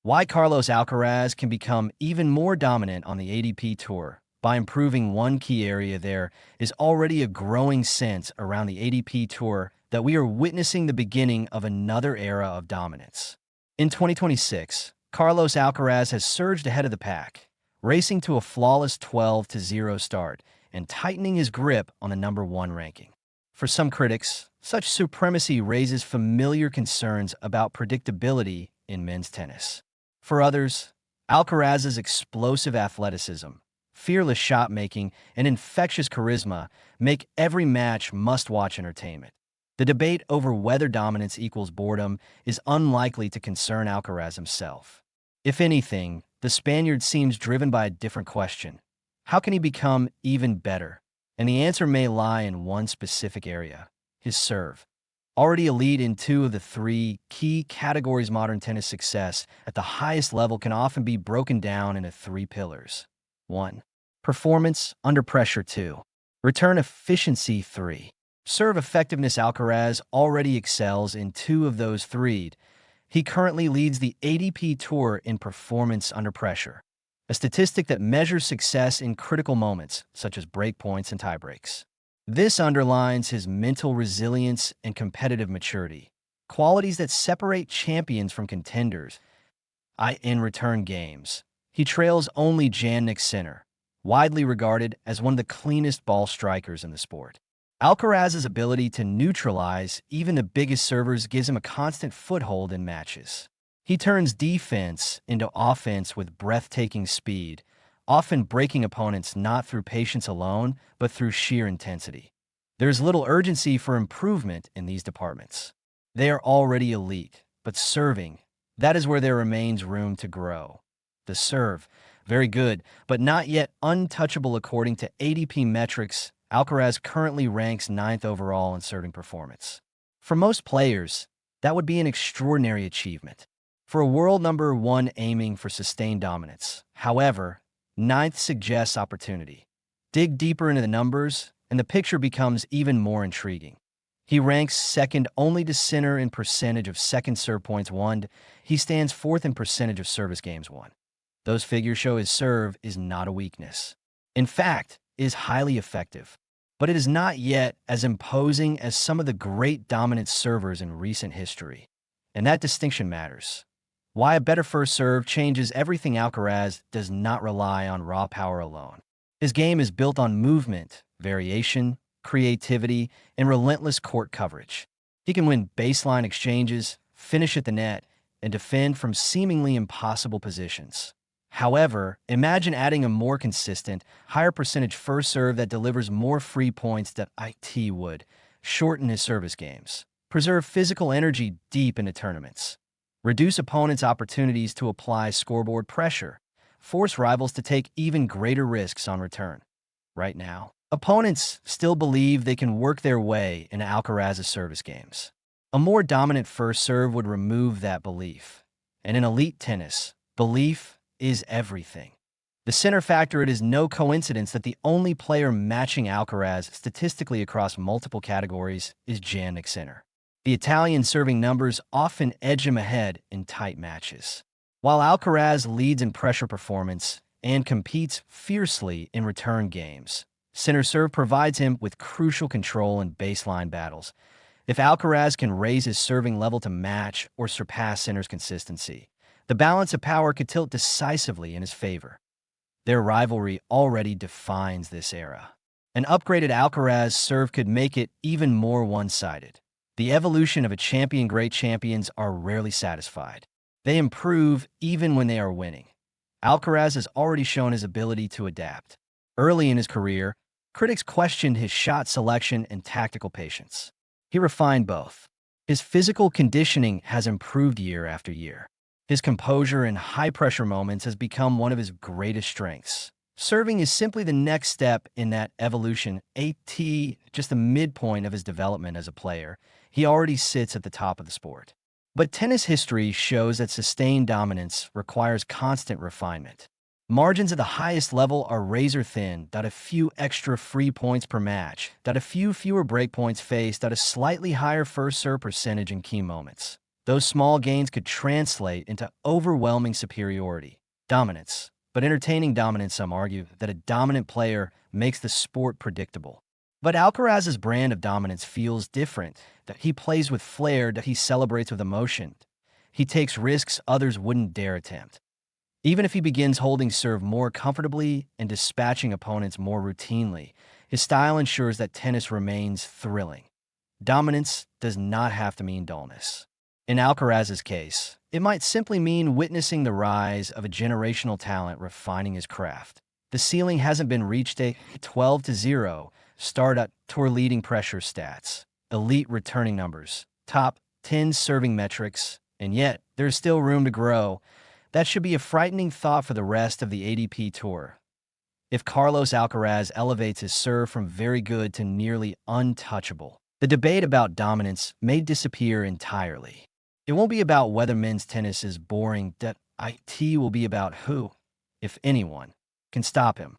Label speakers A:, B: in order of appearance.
A: Why Carlos Alcaraz can become even more dominant on the ATP Tour by improving one key area. There is already a growing sense around the ATP Tour that we are witnessing the beginning of another era of dominance. In 2026, Carlos Alcaraz has surged ahead of the pack, racing to a flawless 12-0 start and tightening his grip on the #1 ranking. For some critics, such supremacy raises familiar concerns about predictability in men's tennis. For others, Alcaraz's explosive athleticism, fearless shot-making, and infectious charisma make every match must-watch entertainment. The debate over whether dominance equals boredom is unlikely to concern Alcaraz himself. If anything, the Spaniard seems driven by a different question. How can he become even better? And the answer may lie in one specific area: his serve. Already elite in two of the three key categories, modern tennis success at the highest level can often be broken down into three pillars. 1. Performance under pressure. 2. Return efficiency. 3. Serve effectiveness. Alcaraz already excels in two of those three. He currently leads the ATP Tour in performance under pressure, a statistic that measures success in critical moments, such as break points and tiebreaks. This underlines his mental resilience and competitive maturity, qualities that separate champions from contenders. In return games, he trails only Jannik Sinner, widely regarded as one of the cleanest ball strikers in the sport. Alcaraz's ability to neutralize even the biggest servers gives him a constant foothold in matches. He turns defense into offense with breathtaking speed, often breaking opponents not through patience alone, but through sheer intensity. There's little urgency for improvement in these departments. They are already elite, but serving, that is where there remains room to grow. The serve, very good, but not yet untouchable according to ATP metrics. Alcaraz currently ranks 9th overall in serving performance. For most players, that would be an extraordinary achievement. For a world #1 aiming for sustained dominance, however, 9th suggests opportunity. Dig deeper into the numbers, and the picture becomes even more intriguing. He ranks second only to Sinner in percentage of second serve points won. He stands fourth in percentage of service games won. Those figures show his serve is not a weakness. In fact, it is highly effective, but it is not yet as imposing as some of the great dominant servers in recent history. And that distinction matters. Why a better first serve changes everything. Alcaraz does not rely on raw power alone. His game is built on movement, variation, creativity, and relentless court coverage. He can win baseline exchanges, finish at the net, and defend from seemingly impossible positions. However, imagine adding a more consistent, higher percentage first serve that delivers more free points than it would, shorten his service games, preserve physical energy deep into tournaments, reduce opponents' opportunities to apply scoreboard pressure, force rivals to take even greater risks on return. Right now, opponents still believe they can work their way into Alcaraz's service games. A more dominant first serve would remove that belief. And in elite tennis, belief is everything. The Sinner factor. It is no coincidence that the only player matching Alcaraz statistically across multiple categories is Jannik Sinner. The Italian serving numbers often edge him ahead in tight matches. While Alcaraz leads in pressure performance and competes fiercely in return games, Sinner's serve provides him with crucial control in baseline battles. If Alcaraz can raise his serving level to match or surpass Sinner's consistency, the balance of power could tilt decisively in his favor. Their rivalry already defines this era. An upgraded Alcaraz serve could make it even more one-sided. The evolution of a champion. Great champions are rarely satisfied. They improve even when they are winning. Alcaraz has already shown his ability to adapt. Early in his career, critics questioned his shot selection and tactical patience. He refined both. His physical conditioning has improved year after year. His composure in high-pressure moments has become one of his greatest strengths. Serving is simply the next step in that evolution. Just the midpoint of his development as a player. He already sits at the top of the sport. But tennis history shows that sustained dominance requires constant refinement. Margins at the highest level are razor thin. A few extra free points per match. A few fewer break points faced. A slightly higher first serve percentage in key moments. Those small gains could translate into overwhelming superiority, dominance. But entertaining dominance, some argue that a dominant player makes the sport predictable. But Alcaraz's brand of dominance feels different, that he plays with flair, that he celebrates with emotion. He takes risks others wouldn't dare attempt. Even if he begins holding serve more comfortably and dispatching opponents more routinely, his style ensures that tennis remains thrilling. Dominance does not have to mean dullness. In Alcaraz's case, it might simply mean witnessing the rise of a generational talent refining his craft. The ceiling hasn't been reached. A 12-0 start at tour leading pressure stats, elite returning numbers, top 10 serving metrics, and yet there's still room to grow. That should be a frightening thought for the rest of the ATP Tour. If Carlos Alcaraz elevates his serve from very good to nearly untouchable, the debate about dominance may disappear entirely. It won't be about whether men's tennis is boring, that it will be about who, if anyone, can stop him.